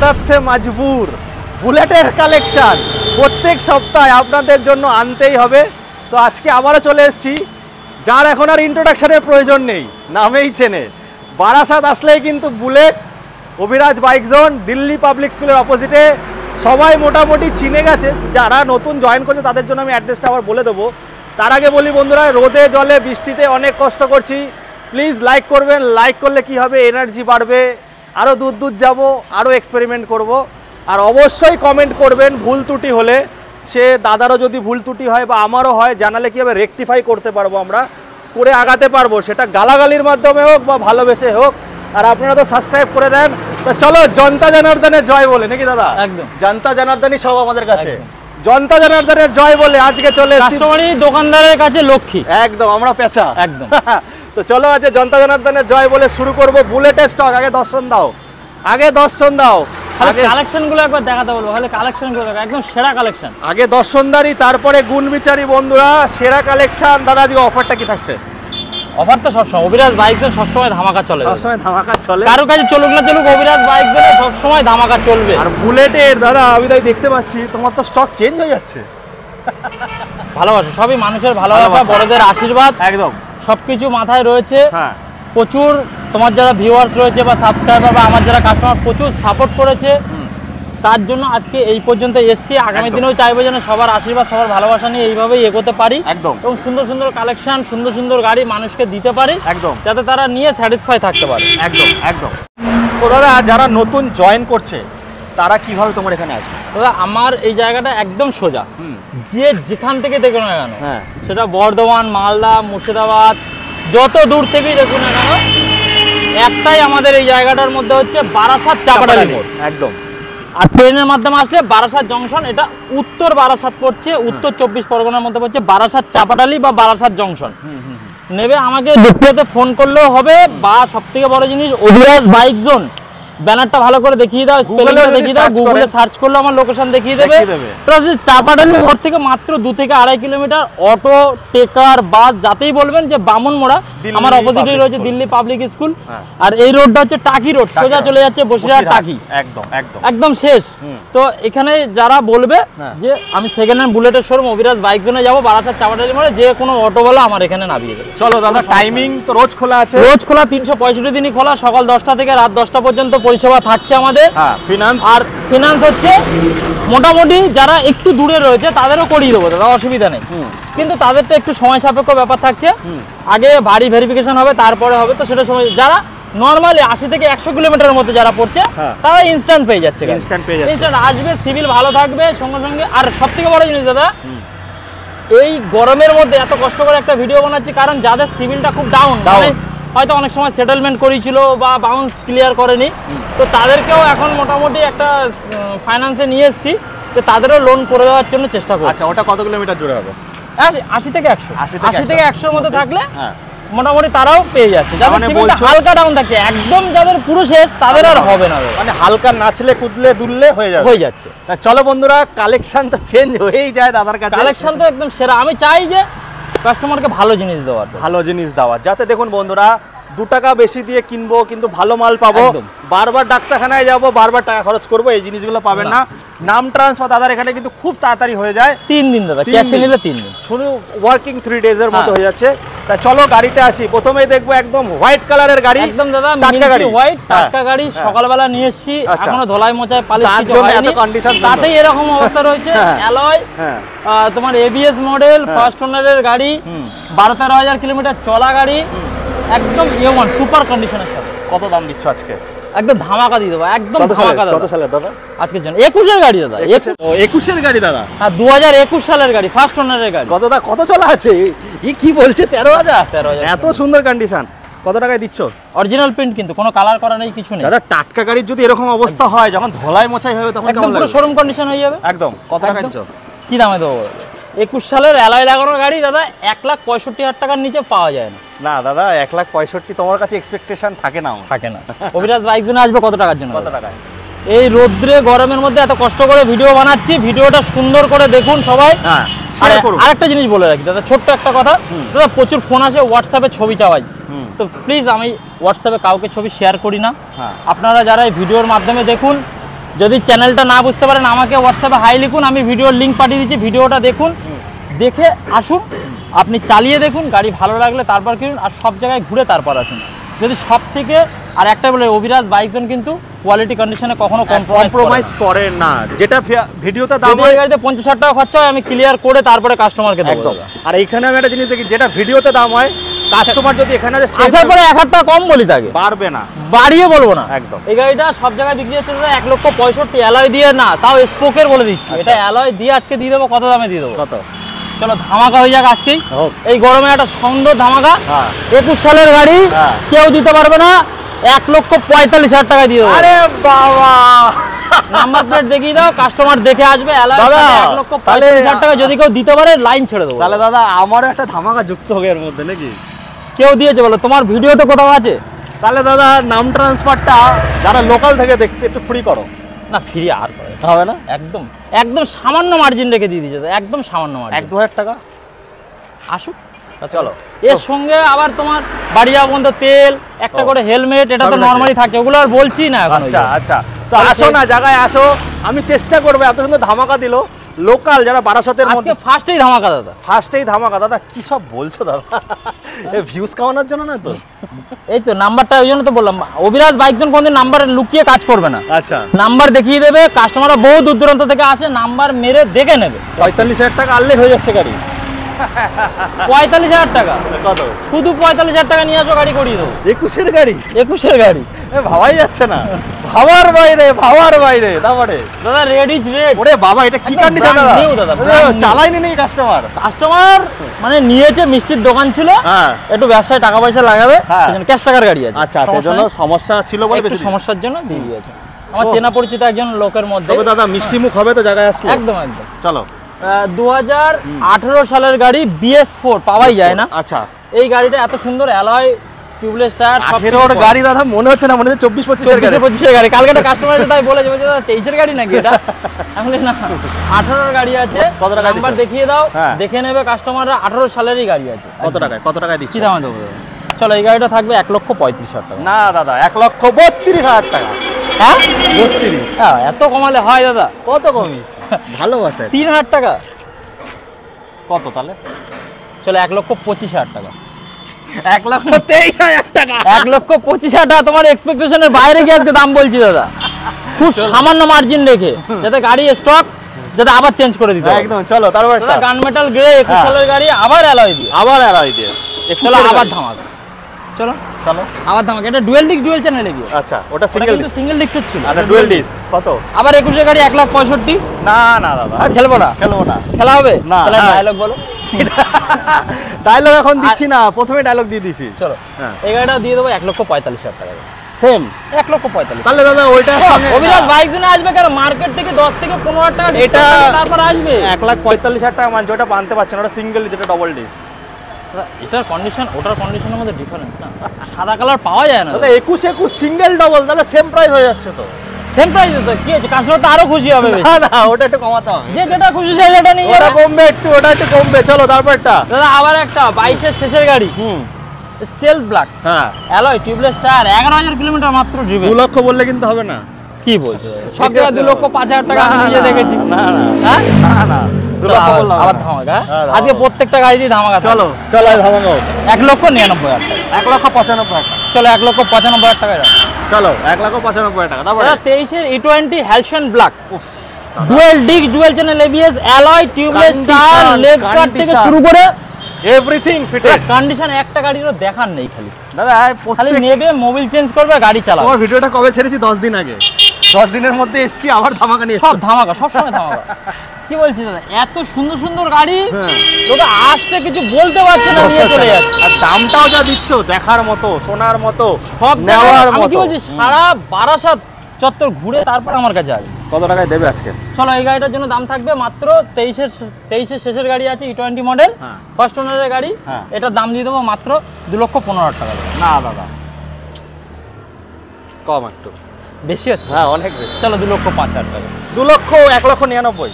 আদত সে মজবুর বুলেটের কালেকশন প্রত্যেক সপ্তাহে আপনাদের জন্য আনতেই হবে। তো আজকে আবারও চলে এসেছি, যার এখন আর ইন্ট্রোডাকশনের প্রয়োজন নেই, নামেই চেনে। বারাসাত আসলেই কিন্তু bullet, Abhiraj bike zone, Delhi public স্কুলের অপোজিটে সবাই মোটামুটি চিনে গেছে। যারা নতুন জয়েন করছে তাদের জন্য আমি অ্যাড্রেসটা আবার বলে দেবো। তার আগে বলি বন্ধুরা, রোদে জলে বৃষ্টিতে অনেক কষ্ট করছি, প্লিজ লাইক করবেন। লাইক করলে কি হবে, এনার্জি বাড়বে, আরও দূর দূর যাবো, আরও এক্সপেরিমেন্ট করব। আর অবশ্যই কমেন্ট করবেন, ভুল ত্রুটি হলে, সে দাদারও যদি ভুল ত্রুটি হয় বা আমারও হয়, জানালে কী হবে রেকটিফাই করতে পারবো, আমরা করে আগাতে পারবো, সেটা গালাগালির মাধ্যমে হোক বা ভালোবেসে হোক। আর আপনারা তো সাবস্ক্রাইব করে দেন। তো চলো জনতা জনার্দনের জয় বলে, নাকি দাদা? একদম, জনতা জনার্দনই সব আমাদের কাছে। জনতা জনার্দনের জয় বলে আজকে চলে কাস্টমারই দোকানদারের কাছে লক্ষ্মী। একদম, আমরা পেঁচা একদম। তো চলো আজকে জনতা জনার্দনের জয় বলে শুরু করব। বুলেটের স্টক আগে দর্শন দাও, আগে দর্শন দাও। আগে কালেকশনগুলো একবার দেখাতে বলবো, তাহলে কালেকশনগুলো দেখো, একদম সেরা কালেকশন। আগে দর্শনদারি, তারপরে গুণ বিচারি বন্ধুরা, সেরা কালেকশন। দাদা আজকে অফারটা কি থাকছে? অফার তো সবসময় অভিরাজ বাইক জোন সবসময় ধামাকা চলে, সবসময় ধামাকা চলে। কারো কাছে চলুক না চলুক, অভিরাজ বাইক জোনে সবসময় ধামাকা চলবে। আর বুলেটের দাদা আমি তাই দেখতে পাচ্ছি তোমার তো স্টক চেঞ্জ হয়ে যাচ্ছে। ভালোবাসা, সবই মানুষের ভালোবাসা, বড়দের আশীর্বাদ, একদম সবকিছু মাথায় রয়েছে। হ্যাঁ, প্রচুর তোমার যারা ভিউয়ার্স রয়েছে বা সাবস্ক্রাইবার বা আমার যারা কাস্টমার প্রচুর সাপোর্ট করেছে, তার জন্য আজকে এই পর্যন্ত এসছি। আগামী দিনেও চাইবো যেন সবার আশীর্বাদ, সবার ভালোবাসা নিয়ে এইভাবেই এগোতে পারি। একদম। এবং সুন্দর সুন্দর কালেকশন, সুন্দর সুন্দর গাড়ি মানুষকে দিতে পারি, একদম, যাতে তারা নিয়ে স্যাটিসফাই থাকতে পারে। একদম একদম। তো দাদা যারা নতুন জয়েন করছে তারা কিভাবে তোমার এখানে আসবে? দাদা আমার এই জায়গাটা একদম সোজা, যে যেখান থেকে দেখো না কেন, সেটা বর্ধমান, মালদা, মুর্শিদাবাদ, যত দূর থেকেই দেখো না কেন, একটাই আমাদের এই জায়গাটার মধ্যে হচ্ছে বারাসাত চাপাডালি মোড়। একদম। আর ট্রেনের মাধ্যমে আসলে বারাসাত জংশন, এটা উত্তর বারাসাত পড়ছে, উত্তর 24 পরগনার মধ্যে পড়ছে বারাসাত চাপাডালি বা বারাসাত জংশন। নেবে আমাকে ডিসপ্লেতে ফোন করলেও হবে, বা সব থেকে বড় জিনিস অভিরাজ বাইক জোন ব্যানারটা ভালো করে দেখিয়ে দাও, স্পেলিংটা দেখিয়ে দাও, গুগলে সার্চ করলে আমার লোকেশন দেখিয়ে দেবে। প্লাস চাপাডালি মোড় থেকে মাত্র 2 থেকে 2.5 কিলোমিটার, অটো, টেকার, বাস যাতেই বলবেন যে বামনমোড়া, আমার অপোজিটে রয়েছে দিল্লি পাবলিক স্কুল। আর এই রোডটা হচ্ছে টাকি রোড, সোজা চলে যাচ্ছে বসিরহাট টাকি, একদম একদম একদম শেষ। তো এখানে যারা বলবে যে আমি সেকেন্ড হ্যান্ড বুলেটের শোরুম অভিরাজ বাইক জোনে যাবো বারাসাত চাপাডালি মোড়ে, যে কোনো অটোওয়ালা আমার এখানে নামিয়ে দেবে। চলো দাদা, টাইমিং তো রোজ খোলা আছে? রোজ খোলা, 365 দিনই খোলা, সকাল 10টা থেকে রাত 10টা পর্যন্ত পরিষেবা থাকছে আমাদের। ফিনান্স, আর ফিনান্স হচ্ছে মোটামুটি যারা একটু দূরে রয়েছে তাদেরও করিয়ে দেবো দাদা, অসুবিধা নেই। কিন্তু তাদের তো একটু সময় সাপেক্ষ ব্যাপার থাকছে, আগে বাড়ি ভেরিফিকেশন হবে, তারপরে হবে। তো সেটা সময় যারা নর্মালি 80 থেকে 100 কিলোমিটারের মধ্যে যারা পড়ছে তারা ইনস্ট্যান্ট পেয়ে যাচ্ছে, ইনস্ট্যান্ট আসবে, সিভিল ভালো থাকবে সঙ্গে সঙ্গে। আর সব থেকে বড় জিনিস দাদা, এই গরমের মধ্যে এত কষ্ট করে একটা ভিডিও বানাচ্ছি, কারণ যাদের সিভিলটা খুব ডাউন, হয়তো অনেক সময় সেটেলমেন্ট করেছিল বা বাউন্স ক্লিয়ার করেনি, তো তাদেরকেও এখন মোটামুটি একটা ফাইন্যান্সে নিয়ে এসেছি, যে তাদেরও লোন করে দেওয়ার জন্য চেষ্টা করছি। আচ্ছা, ওটা কত কিলোমিটার জুড়ে হবে? 80 থেকে 100 মধ্যে থাকলে মোটামুটি তারাও পেয়ে যাচ্ছে। যাদের সিভিলটা হালকা ডাউন থাকছে, একদম যাদের পুরো শেষ, তাদের আর হবে না, মানে হালকা নাচলে কুদলে দুললে হয়ে যাচ্ছে। তা চলো বন্ধুরা, কালেকশন তো চেঞ্জ হয়েই যায় দাদার কাছে, কালেকশন তো একদম সেরা। আমি চাই যে কাস্টমারকে ভালো জিনিস দেওয়ার, যাতে দেখুন বন্ধুরা 2 টাকা বেশি দিয়ে কিনবো কিন্তু ভালো মাল পাবো, বারবার ডাক্তারখানায় যাবো, বারবার টাকা খরচ করবো, এই জিনিসগুলো পাবেন না। নাম ট্রান্সফার দাদার এখানে কিন্তু খুব তাড়াতাড়ি হয়ে যায়, 3 দিন দাদা, ক্যাশে নিলে 3 দিন, শুধু ওয়ার্কিং 3 ডেজের মতো হয়ে যাচ্ছে। তা চলো গাড়িতে আসি। প্রথমেই দেখবো একদম হোয়াইট কালারের গাড়ি, একদম দাদা মিল্কি হোয়াইট টাটকা গাড়ি, সকালবেলা নিয়ে এসেছি, এখনো ধোলাই মোছায় পালিশ কিছু হয়নি, তাতেই এরকম অবস্থা রয়েছে। অ্যালয় তোমার এবিএস মডেল, ফার্স্ট ওনারের গাড়ি, 12-13 হাজার কিলোমিটার চলা গাড়ি, একদম ইয়মান সুপার কন্ডিশনের সাথে। কত দাম দিচ্ছ আজকে? একদম ধামাকা দিয়ে দেবো, একদম ধামাকা দাদা। কত সালের দাদা? আজকের জন্য 21-এর গাড়ি দাদা। 21-এর গাড়ি দাদা? হ্যাঁ, 2021 সালের গাড়ি, ফার্স্ট ওনারের গাড়ি। কত দাদা, কত চলা আছে? কি বলছে 13,000? এত সুন্দর কন্ডিশন, কত টাকায় দিচ্ছ? অরিজিনাল প্রিন্ট, কিন্তু কোনো কালার করা নেই, কিছু নেই দাদা। টাটকা গাড়ির যদি এরকম অবস্থা হয়, যখন ধোলাই মোছাই হবে তখন একদম পুরো শোরুম কন্ডিশন হয়ে যাবে। একদম। কত টাকা দিচ্ছ? কি দামে দেবো? 21 সালের অ্যালয় লাগানোর গাড়ি দাদা, 1,65,000 টাকার নিচে পাওয়া যায় না। না দাদা, 1,65,000 তোমার কাছে এক্সপেকটেশন থাকে না? অভিরাজ বাইক জোনে আসবে কত টাকার জন্য? কত টাকায়? এই রোদ্রে গরমের মধ্যে এত কষ্ট করে ভিডিও বানাচ্ছি, ভিডিওটা সুন্দর করে দেখুন সবাই। আরেকটা জিনিস বলে রাখি দাদা, ছোট্ট একটা কথা দাদা, প্রচুর ফোন আসে হোয়াটসঅ্যাপে ছবি চাওয়াই, তো প্লিজ আমি হোয়াটসঅ্যাপে কাউকে ছবি শেয়ার করি না। আপনারা যারা এই ভিডিওর মাধ্যমে দেখুন, যদি চ্যানেলটা না বুঝতে পারেন আমাকে হোয়াটসঅ্যাপে হাই লিখুন, আমি ভিডিওর লিঙ্ক পাঠিয়ে দিচ্ছি, ভিডিওটা দেখুন, দেখে আসুন, আপনি চালিয়ে দেখুন, গাড়ি ভালো লাগলে তারপর কিনুন, আর সব জায়গায় ঘুরে তারপর আসুন। যদি সব থেকে আর একটা বলে, অভিরাজ বাইকজন কিন্তু কোয়ালিটি কন্ডিশনে কখনো কম্প্রোমাইজ করে না। যেটা ভিডিওতে দাম হয়, গাড়িতে 50,000 টাকা খরচা হয়, আমি ক্লিয়ার করে তারপরে কাস্টমারকে দেব। একদম। আর এইখানে আমি একটা জিনিস দেখি, যেটা ভিডিওতে দাম হয়, কাস্টমার যদি এখানে আসার পরে 1,000 টাকা কম বলি তাকে, পারবে না, বাড়িয়ে বলবো না। একদম। এই গাড়িটা সব জায়গায় বিক্রি হচ্ছে 1,65,000 অ্যালয় দিয়ে, না তাও স্পোকের বলে দিচ্ছি। এটা অ্যালয় দিয়ে আজকে দিয়ে দেবো, কত দামে দিয়ে দেবো? কত? চলো ধামাকা হয়ে যাক আজকেই, এই গরমে একটা সুন্দর ধামাকা। 21 সালের গাড়ি, কেউ দিতে পারবে না, 1,45,000 টাকা দিয়ে দেবো। আরে বাবা, নাম্বার প্লেট দেখিয়ে দাও, কাস্টমার দেখে আসবে। 1,45,000 টাকা যদি কেউ দিতে পারে, লাইন ছেড়ে দেবো। তাহলে দাদা আমারও একটা ধামাকা যুক্ত হবে এর মধ্যে, নাকি? কেউ দিয়েছে বলো, তোমার ভিডিওতে কোথাও আছে? তাহলে দাদা নাম ট্রান্সফারটা যারা লোকাল থেকে দেখছে একটু ফ্রি করো না। ফ্রি আর হবে না, একদম একদম সামান্য মার্জিন রেখে দিয়ে দিয়েছে, একদম সামান্য মার্জিন। 1-2 হাজার টাকা আসুক, চলো। এর সঙ্গে আবার তোমার বাড়ি যাওয়া পর্যন্ত তেল, একটা করে হেলমেট, এটা তো নরমালি থাকে, ওগুলো আর বলছি না এখন। আচ্ছা আচ্ছা, তো আসো না, জায়গায় আসো, আমি চেষ্টা করবো। এত সুন্দর ধামাকা দিল লোকাল যারা বারাসাতের মধ্যে। ফার্স্টেই ধামাকা দাদা, ফার্স্টেই ধামাকা দাদা। কি সব বলছো দাদা? এই ভিউজ কামানোর জন্য না তো? এই তো নাম্বারটা, ওই জন্য তো বললাম, অভিরাজ বাইকজন কোনদিন নাম্বার লুকিয়ে কাজ করবে না। আচ্ছা, নাম্বার দেখিয়ে দেবে, কাস্টমাররা বহু দূর দূরান্ত থেকে আসে, নাম্বার মেরে দেখে নেবে। 45,000 টাকা আনলে হয়ে যাচ্ছে গাড়ি। 45,000 টাকা? কত? শুধু 45,000 টাকা নিয়ে আসো, গাড়ি করিয়ে দেবো। 21-এর গাড়ি? 21-এর গাড়ি ভাবাই যাচ্ছে না, ভাবার বাইরে, ভাবার বাইরে। তারপরে দাদা রেড ইজ রেড। ওরে বাবা, এটা কি কন্ডিশন দাদা? চালাইনি নেই কাস্টমার, কাস্টমার মানে নিয়েছে, মিষ্টির দোকান ছিল, একটু ব্যবসায় টাকা পয়সা লাগাবে, ক্যাশ টাকার গাড়ি আছে। আচ্ছা আচ্ছা, জন্য সমস্যা ছিল বলে একটু সমস্যার জন্য দিয়ে দিয়েছে। আমার চেনা পরিচিত একজন লোকের মধ্যে। তবে দাদা মিষ্টি মুখ হবে তো জায়গায় আসলে? একদম একদম। চলো। 2018 সালের গাড়ি, BS4 পাওয়াই যায় না। আচ্ছা, এই গাড়িটা এত সুন্দর, অ্যালয়, টিউবলেস টায়ার, সব এর গাড়ি দাদা মনে হচ্ছে না, মনে হচ্ছে 24-25-এর গাড়ি। 24-25-এর গাড়ি। কালকে একটা কাস্টমার এসে তাই বলেছে, দাদা 23-এর গাড়ি নাকি এটা? আমি বলি না, 18-এর গাড়ি আছে। কত টাকা নাম্বার দেখিয়ে দাও, দেখে নেবে কাস্টমাররা। 18 সালেরই গাড়ি আছে। কত টাকায় দিচ্ছি? কি দাম দেবো? চলো, এই গাড়িটা থাকবে 1,35,000 টাকা। না দাদা, 1,32,000 টাকা। হ্যাঁ 32? হ্যাঁ, এত কমালে হয় দাদা? কত কমিয়েছে? ভালোবাসা। 3,000 টাকা। কত তাহলে? চলো, 1,25,000 টাকা। 1,23,000 টাকা। 1,25,000 টাকা তোমার এক্সপেকটেশনের বাইরে গিয়ে আজকে দাম বলছি দাদা। খুব সামান্য মার্জিন রেখে, যাতে গাড়ি স্টক যাতে আবার চেঞ্জ করে দিতে। একদম। চলো, তারপর দাদা গান মেটাল গ্রে 21 সালের গাড়ি, আবার অ্যালয় দিয়ে। চলো, আবার ধামাকা। চলো চলো, আবার ধামাকা। এটা ডুয়েল ডিস্ক, ডুয়েল চ্যানেলে গিয়ে। আচ্ছা, ওটা সিঙ্গেল ডিস্কের ছিল। আচ্ছা, ডুয়েল ডিস্ক কত? আবার 21-এর গাড়ি 1,65,000। না না দাদা, খেলবো না। খেলা হবে না। তাহলে ডায়লগ বলো। ডায়লগ এখন দিচ্ছি না, প্রথমে ডায়লগ দিয়ে দিছি। চলো, এই গাড়িটা দিয়ে দেবো 1,45,000 টাকা। সেম 1,45,000। তাহলে দাদা ওইটা অভিরাজ বাইক জোনে আসবে কেন? মার্কেট থেকে 10 থেকে 15,000 টাকা এটা তারপর আসবে। 1,45,000 টাকা মানছে, ওটা বানতে পারছে না, ওটা সিঙ্গেল, যেটা ডবল ডিস্ক। এটার কন্ডিশন ওটার কন্ডিশনের মধ্যে ডিফারেন্স না, সাদা কালার পাওয়া যায় না দাদা। 21 সিঙ্গেল ডবল, তাহলে সেম প্রাইস হয়ে যাচ্ছে তো। সেম প্রাইস তো কি আছে, কাস্টমার তো আরো খুশি হবে। না না, ওটা একটু কমাতে হবে। যে যেটা খুশি সে সেটা নিয়ে ওটা কমবে একটু, ওটা একটু কমবে। চলো, তারপরটা দাদা আবার একটা 22-এর শেষের গাড়ি, stealth black, alloy, tubeless tyre, 11,000 kilometre মাত্র ড্রিভেন। 2 লক্ষ বললে কিন্তু হবে না। কি বলছো? সব জায়গায় 2,05,000 টাকা আমি নিজে দেখেছি। না না হ্যাঁ না না, 2 লক্ষ বললাম। আবার ধামাকা। আজকে প্রত্যেকটা গাড়ি দিয়ে ধামাকা। চলো চলো, ধামাকা। 1,99,000 টাকা। 1,95,000 টাকা। চলো, 1,95,000 টাকা। চলো, 1,95,000 টাকা। তারপরে 23-এর E20 halcyon black, dual disc, dual channel ABS, alloy, tubeless tyre, left cut থেকে শুরু করে এভরিথিং ফিটেড। কন্ডিশন একটা গাড়িরও দেখার নেই। খালি দাদা খালি নেবে, মোবিল চেঞ্জ করবে, গাড়ি চালাবে। তোমার ভিডিওটা কবে ছেড়েছি? 10 দিন আগে। 10 দিনের মধ্যে এসেছি, আবার ধামাকা নিয়ে। সব ধামাকা, সব সময় ধামাকা। কি বলছি দাদা, এত সুন্দর সুন্দর গাড়ি, লোকে আসতে কিছু বলতে পারছে না, নিয়ে চলে যাচ্ছে। আর দামটাও যা দিচ্ছ, দেখার মতো, সোনার মতো, সব নেওয়ার মতো। আমি কি বলছি, সারা বারাসাত চত্বর ঘুরে তারপর আমার কাছে আসবে। কত টাকায় দেবে আজকে? চলো, এই গাড়িটার জন্য দাম থাকবে মাত্র 23-এর শেষের গাড়ি আছে, E20 মডেল, ফার্স্ট ওনারের গাড়ি। এটার দাম দিয়ে দেবো মাত্র 2,15,000 টাকা। না দাদা, কম একটু বেশি হচ্ছে। হ্যাঁ, অনেক বেশি। চলো, 2,05,000 টাকা। 1,99,000।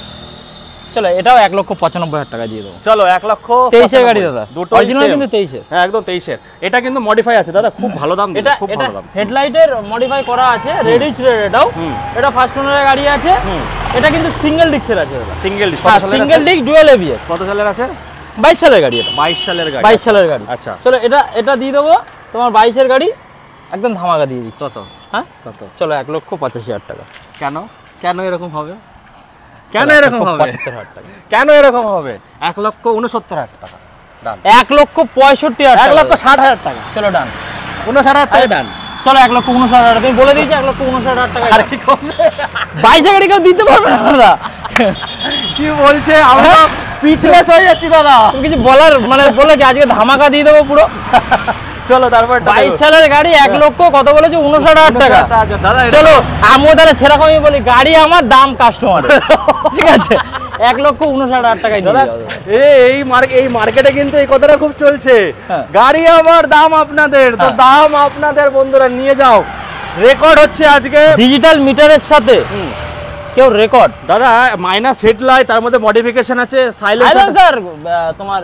চলো এটাও 1,95,000 টাকা দিয়ে দেবো। চলো 1,23,000 গাড়ি দাদা, দুটো অরিজিনাল কিন্তু 23 হ্যাঁ একদম 23 এটা কিন্তু মডিফাই আছে দাদা, খুব ভালো দাম দিল, খুব ভালো দাম। হেডলাইটের মডিফাই করা আছে, রেডিশ রেড এটাও। এটা ফার্স্ট ওনারের গাড়ি আছে, এটা কিন্তু সিঙ্গেল ডিস্কের আছে দাদা। Single disc, single disc dual ABS. কত সালের আছে? 22 সালের গাড়ি এটা। 22 সালের গাড়ি, 22 সালের গাড়ি। আচ্ছা চলো এটা দিয়ে দেবো তোমার 22 এর গাড়ি, একদম ধামাকা দিয়ে দিচ্ছি। কত? হ্যাঁ কত? চলো 1,85,000 টাকা। কেন কেন এরকম হবে? কেন এরকম হবে? 75,000 টাকা। কেন এরকম হবে? 1,69,000 টাকা ডান। 1,65,000 টাকা। 1,60,000 টাকা। চলো ডান। 59,000 টাকা ডান। চলো 1,59,000 টাকা। তুমি বলে দিয়েছি 1,59,000 টাকা। আর কি কমবে? 22 এর গাড়ি কেউ দিতে পারবে না দাদা। কি বলছে? আমরা স্পিচলেস হয়ে যাচ্ছি দাদা। তুমি কিছু বলার মানে বলে কি আজকে ধামাকা দিয়ে দেবো পুরো। চলো তারপর 22 সালের গাড়ি 1 লক্ষ কত বলেছে? 59,000 টাকা। দাদা চলো আমিও তাহলে সেরকমই বলি, গাড়ি আমার দাম কাস্টমার, ঠিক আছে? 1,59,000 টাকায় দিয়ে দাও। এই মার্কেটে কিন্তু এই কথাটা খুব চলছে, গাড়ি আমার দাম আপনাদের। তো দাম আপনাদের বন্ধুরা, নিয়ে যাও। রেকর্ড হচ্ছে আজকে ডিজিটাল মিটারের সাথে কেউ রেকর্ড। দাদা মাইনাস হেডলাইট, তার মধ্যে মডিফিকেশন আছে, সাইলেন্সার তোমার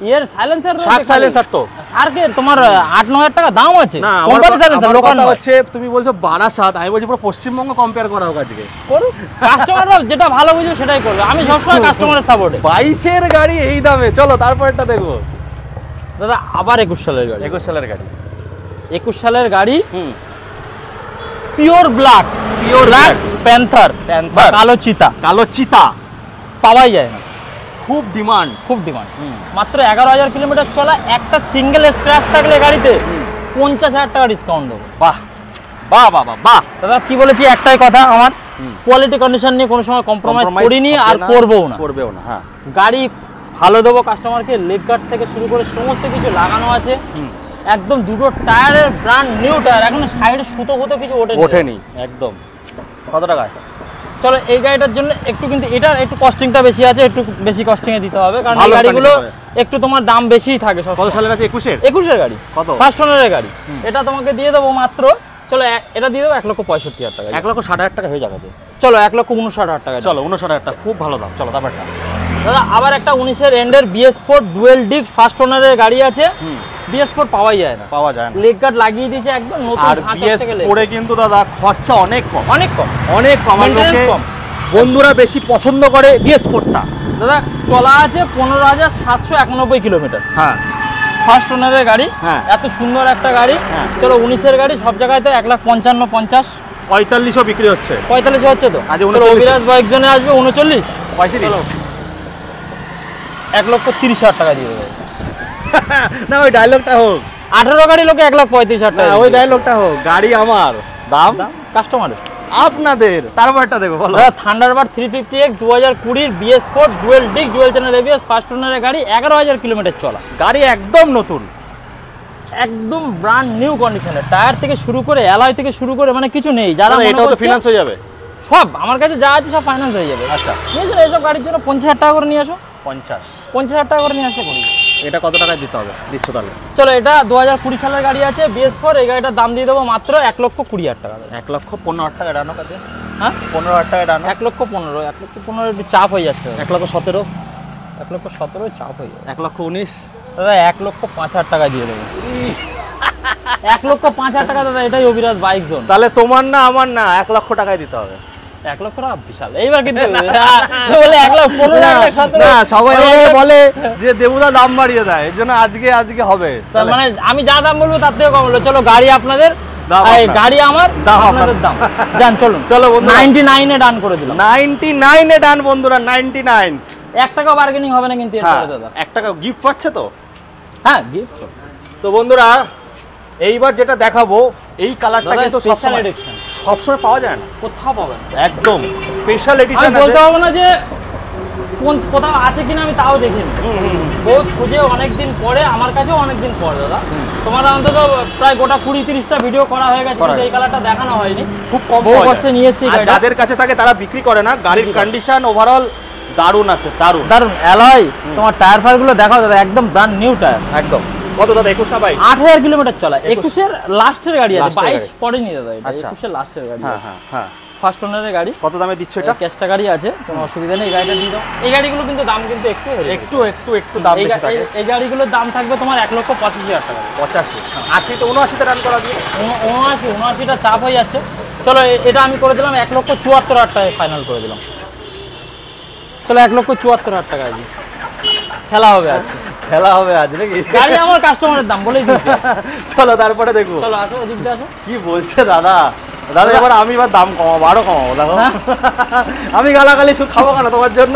ইয়ের সাইলেন্সার, শার্ক সাইলেন্সার তো শার্কের তোমার 8-9,000 টাকা দাম আছে। না কোম্পানি সাইলেন্সার লোকাল হচ্ছে। তুমি বলছো বারাসাত, আমি বলছি পুরো পশ্চিমবঙ্গ কম্পেয়ার করা হোক আজকে। করুক, কাস্টমাররা যেটা ভালো বুঝবে সেটাই করবে। আমি সবসময় কাস্টমারের সাপোর্টে। 22 এর গাড়ি এই দামে। চলো তারপরটা দেখবো দাদা। আবার 21 সালের গাড়ি। 21 সালের গাড়ি। 21 সালের গাড়ি, pure black, pure black panther, কালো চিতা। কালো চিতা পাওয়াই যায় না, খুব ডিমান্ড, খুব ডিমান্ড। মাত্র 11,000 কিলোমিটার চলা, একটা সিঙ্গেল স্ক্র্যাচ থাকলে গাড়িতে 50,000 টাকা ডিসকাউন্ট দেবো। বাহ বাহ বাহ বাহ বাহ। দাদা কি বলেছি একটাই কথা, আমার কোয়ালিটি কন্ডিশন নিয়ে কোনো সময় কম্প্রোমাইজ করিনি আর করবোও না। হ্যাঁ গাড়ি ভালো দেবো কাস্টমারকে। লেগ গার্ড থেকে শুরু করে সমস্ত কিছু লাগানো আছে, একদম দুটো টায়ারের ব্র্যান্ড নিউ টায়ার, এখন সাইডে সুতো কিছু ওঠেনি একদম। কত টাকা? চলো এই গাড়িটার জন্য একটু কিন্তু এটার একটু কস্টিংটা বেশি আছে, একটু বেশি কস্টিং এ দিতে হবে, কারণ এই গাড়িগুলো একটু তোমার দাম বেশিই থাকে সব। কত সালের আছে? 21 এর গাড়ি। কত? ফার্স্ট ওনারের গাড়ি। এটা তোমাকে দিয়ে দেবো মাত্র, চলো এটা দিয়ে দেবো 1,65,000 টাকা। 1,60,000 টাকা হয়ে যাবে। চলো 1,59,000 টাকা। চলো 59,000 টাকা, খুব ভালো দাম। চলো তারপরটা দাদা। আবার একটা 19 এন্ডের BS4 ডুয়েল ডিস্ক ফার্স্ট ওনারের গাড়ি আছে। BS4 পাওয়াই যায় না, লেগ গার্ড লাগিয়ে দিয়েছে একদম নতুন। আর BS4 এ কিন্তু দাদা খরচা অনেক কম, অনেক কম, অনেক কম। বন্ধুরা বেশি পছন্দ করে BS4টা। দাদা চলা আছে 15,791 কিলোমিটার। হ্যাঁ ফার্স্ট ওনারের গাড়ি, এত সুন্দর একটা গাড়ি। চলো 19 এর গাড়ি, সব জায়গায় তো 1,55,000, 50, 45ও বিক্রি হচ্ছে। 45 হচ্ছে তো। অভিরাজ বাইক জনে আসবে 39, 35, 1,30,000 টাকা দিয়ে দেবে। না ওই ডায়লগটা হোক। 18 গাড়ি লোকে 1,35,000 টাকা। ওই ডায়লগটা হোক, গাড়ি আমার দাম কাস্টমারের আপনাদের। তারপরটা দেখো বলো। Thunderbird 350X 2020 BS4 dual disc dual channel ABS first ওনারের গাড়ি, 11,000 কিলোমিটার চলা। গাড়ি একদম নতুন, একদম ব্র্যান্ড নিউ কন্ডিশনে, টায়ার থেকে শুরু করে অ্যালয় থেকে শুরু করে মানে কিছু নেই। যারা এটাও তো ফিনান্স হয়ে যাবে, সব আমার কাছে যা আছে সব ফাইন্যান্স হয়ে যাবে। আচ্ছা নিয়ে এসো, এইসব গাড়ির জন্য 50,000 টাকা করে নিয়ে আসো। 50,000 টাকা করে নিয়ে আসো করি। এটা কত টাকায় দিতে হবে? দিচ্ছ তাহলে? চলো এটা 2020 সালের গাড়ি আছে BS4, এই গাড়িটার দাম দিয়ে দেবো মাত্র 1,20,000 টাকা। 1,15,000 টাকা ডানো কাছে। হ্যাঁ 15,000 টাকা ডানো। 1,15,000 একটু চাপ হয়ে যাচ্ছে। 1,17,000, 1,17,000 চাপ হয়ে যাচ্ছে। 1,19,000 দাদা 1,05,000 টাকা দিয়ে দেবো। 1,05,000 টাকা দাদা, এটাই অভিরাজ বাইক জোন। তাহলে তোমার না আমার না 1 লক্ষ টাকায় দিতে হবে। 1 লক্ষ টাকা বিশাল। এইবার কিন্তু বলে 1,15,000 না, সবাই বলে যে দেবুদা দাম বাড়িয়ে দেয়, এর জন্য আজকে হবে। মানে আমি যা দাম বলবো তার থেকে কম হলো। চলো গাড়ি আপনাদের, গাড়ি আমার, আপনাদের দাম। জান চলুন। চলো বন্ধুরা 99 এ ডান করে দিলাম। 99 এ ডান বন্ধুরা, 99। 1 টাকা বার্গেনিং হবে না কিন্তু এরপরে দাদা। 1 টাকা গিফট পাচ্ছে তো। হ্যাঁ গিফট। তো বন্ধুরা এইবার যেটা দেখাবো, এই কালারটা কিন্তু সবসময় পাওয়া যায় না, কোথাও পাবেন একদম স্পেশাল এডিশন। আমি বলতে পারবো না যে কোথাও আছে কিনা, আমি তাও দেখিনি। বহুত খুঁজে অনেকদিন পরে, আমার কাছেও অনেকদিন পরে দাদা। তোমার অন্তত প্রায় গোটা 20-30টা ভিডিও করা হয়ে গেছে, কিন্তু এই কালারটা দেখানো হয়নি। খুব কম কষ্টে নিয়ে এসেছি। যাদের কাছে থাকে তারা বিক্রি করে না। গাড়ির কন্ডিশন ওভারঅল দারুণ আছে, দারুণ দারুণ। অ্যালয়, তোমার টায়ার ফায়ার গুলো দেখাও দাদা, একদম ব্র্যান্ড নিউ টায়ার একদম। কত দাদা? 21 না 22? 8,000 কিলোমিটার চলা। 21 এর লাস্টের গাড়ি আছে, 22 পড়েনি দাদা। এটা 21 এর লাস্টের গাড়ি। হ্যাঁ হ্যাঁ হ্যাঁ। ফার্স্ট ওনারের গাড়ি। কত দামে দিচ্ছ এটা? ক্যাশটা গাড়ি আছে, কোনো অসুবিধা নেই, এই গাড়িটা দিয়ে দাও। এই গাড়িগুলো কিন্তু দাম কিন্তু একটু দাম বেশি থাকে। এই গাড়িগুলোর দাম থাকবে তোমার 1,85,000 টাকা। 85, 80 তো 79 তে রান করা দিয়ে। 79টা চাপ হয়ে যাচ্ছে। চলো এটা আমি করে দিলাম 1,74,000 টাকায় ফাইনাল করে দিলাম। চলো 1,74,000 টাকা আজ খেলা হবে আজ। খেলা হবে আজ নাকি? গাড়ি আমার কাস্টমারের দাম বলেই দিচ্ছি। চলো তারপরে দেখো। চলো আসো, ওদিক দিয়ে আসো। কি বলছে দাদা? দাদা এবার আমি এবার দাম কমাবো, আরো কমাবো দেখো। আমি গালাগালি শুধু খাবো কেন তোমার জন্য?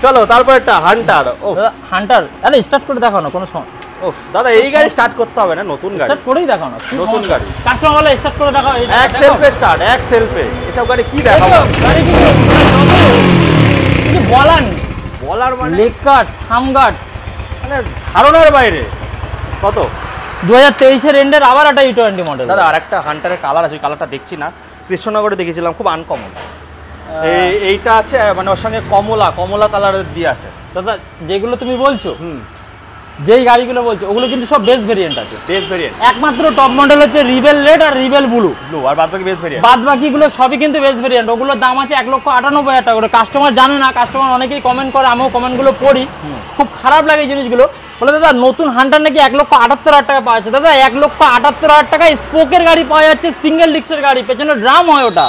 চলো তারপর একটা হান্টার। হান্টার আরে স্টার্ট করে দেখাও না, কোনো সময়। ওফ দাদা এই গাড়ি স্টার্ট করতে হবে না, নতুন গাড়ি স্টার্ট করেই দেখাও না, নতুন গাড়ি। কাস্টমার বলে স্টার্ট করে দেখাও। এক সেলফে স্টার্ট, এক সেলফে। এসব গাড়ি কি দেখাবো? গাড়ি কিছু বলার নেই। বলার মানে লেগ গার্ড, থাম গার্ড মানে ধারণার বাইরে। কত? 2023 এন্ডের আবার একটা E20 মডেল। দাদা আরেকটা হান্টারের কালার আছে, ওই কালারটা দেখছি না, কৃষ্ণনগরে দেখেছিলাম, খুব আনকমন। এইটা আছে মানে ওর সঙ্গে কমলা কালারের দিয়ে আছে। দাদা যেগুলো তুমি বলছো, যেই গাড়িগুলো বলছো ওগুলো কিন্তু সব বেস ভেরিয়েন্ট আছে। বেস ভেরিয়েন্ট একমাত্র টপ মডেল হচ্ছে রিবেল রেড আর রিবেল ব্লু, আর বাদ বাকি বেস ভেরিয়েন্ট। বাদ বাকিগুলো সবই কিন্তু বেস ভেরিয়েন্ট। ওগুলোর দাম আছে 1,98,000 টাকা করে। কাস্টমার জানে না, কাস্টমার অনেকেই কমেন্ট করে, আমিও কমেন্টগুলো পড়ি, খুব খারাপ লাগে এই জিনিসগুলো। বলে দাদা নতুন হান্টার নাকি 1,78,000 টাকা পাওয়া যাচ্ছে। দাদা 1,78,000 টাকায় স্পোকের গাড়ি পাওয়া যাচ্ছে, সিঙ্গেল ডিস্কের গাড়ি, পেছনে ড্রাম হয় ওটা।